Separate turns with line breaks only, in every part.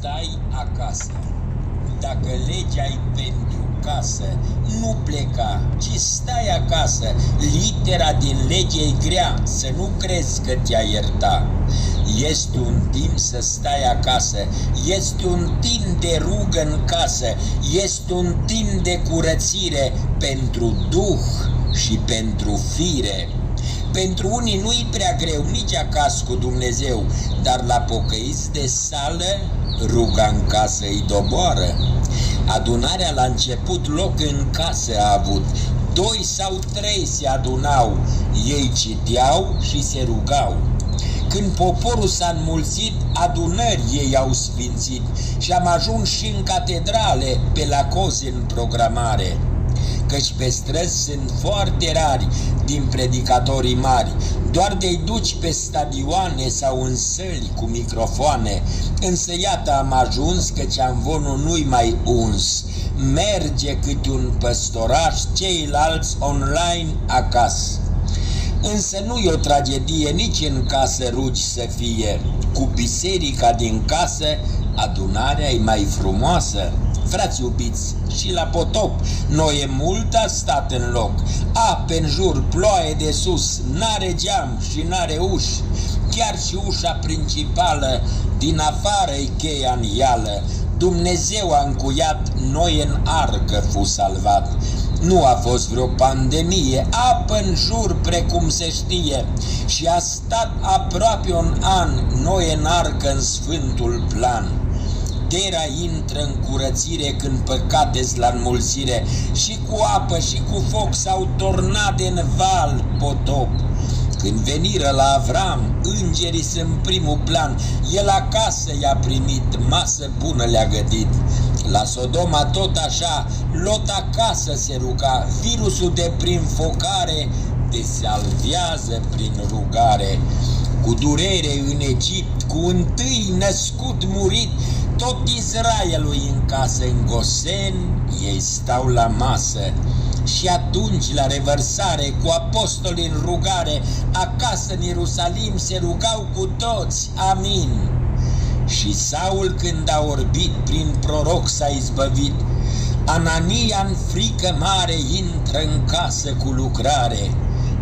stai acasă. Dacă legea ai pentru casă, nu pleca, ci stai acasă. Litera din lege e grea, să nu crezi că te-a ierta. Este un timp să stai acasă, este un timp de rugă în casă, este un timp de curățire pentru duh și pentru fire. Pentru unii nu-i prea greu nici acasă cu Dumnezeu, dar la pocăiți de sală, ruga în casă îi doboară. Adunarea la început loc în casă a avut, 2 sau 3 se adunau, ei citeau și se rugau. Când poporul s-a înmulțit, adunări ei au sfințit și am ajuns și în catedrale pe la cozi în programare. Căci pe străzi sunt foarte rari din predicatorii mari, doar de-i duci pe stadioane sau în săli cu microfoane. Însă iată am ajuns, căci amvonul nu-i mai uns. Merge câte un păstoraș, ceilalți online acasă. Însă nu e o tragedie nici în casă rugi să fie. Cu biserica din casă, adunarea e mai frumoasă. Frați iubiți, și la potop, Noe mult a stat în loc. Ape în jur, ploaie de sus, n-are geam și n-are uși. Chiar și ușa principală, din afară-i cheia în ială. Dumnezeu a încuiat, Noe în arcă fu salvat. Nu a fost vreo pandemie, apă în jur precum se știe, și a stat aproape un an, Noe în arcă în sfântul plan. Tera intră în curățire când păcate-s la înmulțire, și cu apă și cu foc s-au tornat în val potop. Când veniră la Avram, îngerii sunt primul plan, el acasă i-a primit, masă bună le-a gătit. La Sodoma tot așa, Lot acasă se ruga, virusul de prin focare te salvează prin rugare. Cu durere în Egipt, cu întâi născut murit, tot Israelul în casă în Gosen, ei stau la masă. Și atunci la revărsare, cu apostoli în rugare, acasă în Ierusalim se rugau cu toți, amin. Și Saul când a orbit, prin proroc s-a izbăvit. Anania în frică mare intră în casă cu lucrare.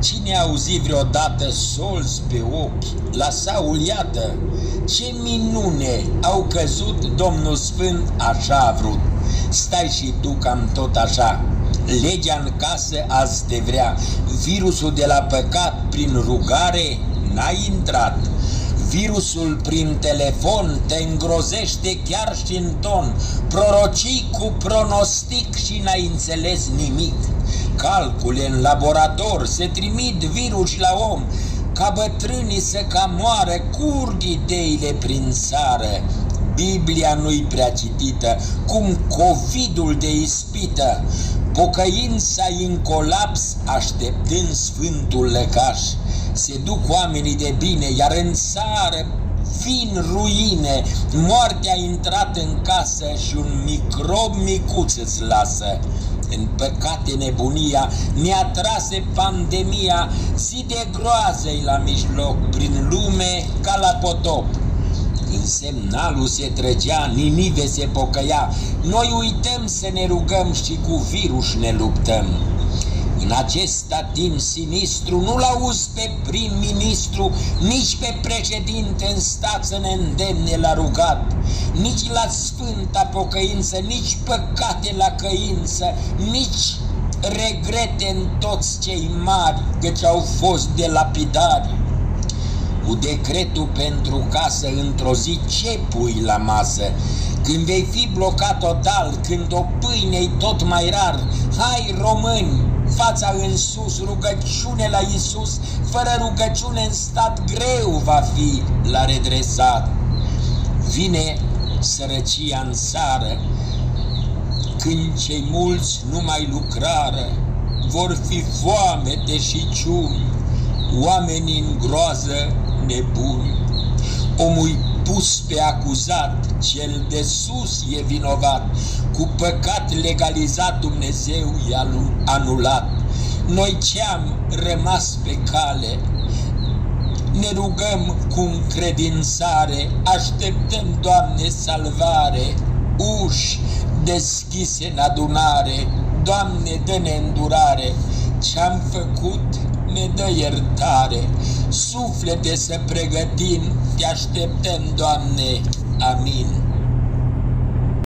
Cine a auzit vreodată solzi pe ochi? La Saul iată, ce minune, au căzut, Domnul Sfânt așa a vrut. Stai și tu cam tot așa, legea în casă azi te vrea. Virusul de la păcat prin rugare n-a intrat. Virusul prin telefon te îngrozește chiar și în ton. Prorocii cu pronostic și n-ai înțeles nimic. Calcule în laborator, se trimit virus la om. Ca bătrânii să cam moară, curg ideile prin țară. Biblia nu-i prea citită, cum COVID-ul de ispită. Pocăința în colaps, așteptând sfântul lăcaș. Se duc oamenii de bine, iar în țară vin ruine. Moartea a intrat în casă și un microb micuț îți lasă. În păcate nebunia, ne-a trase pandemia, zi de groază-i la mijloc, prin lume ca la potop. Când semnalul se trăgea, Ninive se pocăia, noi uităm să ne rugăm și cu virus ne luptăm. În acesta timp sinistru nu-l auzi pe prim-ministru, nici pe președinte în stat să ne îndemne la rugat, nici la sfânta pocăință, nici păcate la căință, nici regrete în toți cei mari, căci au fost de lapidari. Cu decretul pentru casă într-o zi ce pui la masă? Când vei fi blocat total, când o pâine-i tot mai rar, hai români, fața în sus, rugăciune la Iisus, fără rugăciune în stat greu va fi la redresat. Vine sărăcia în țară, când cei mulți nu mai lucrară, vor fi foamete și ciumi, oamenii în groază nebuni. Omul pus pe acuzat, cel de sus e vinovat, cu păcat legalizat Dumnezeu i-a anulat. Noi ce am rămas pe cale, ne rugăm cu încredințare, așteptăm, Doamne, salvare, uși deschise în adunare, Doamne, dă-ne îndurare, ce-am făcut ne dă iertare, suflete să pregătim, te așteptăm, Doamne, amin.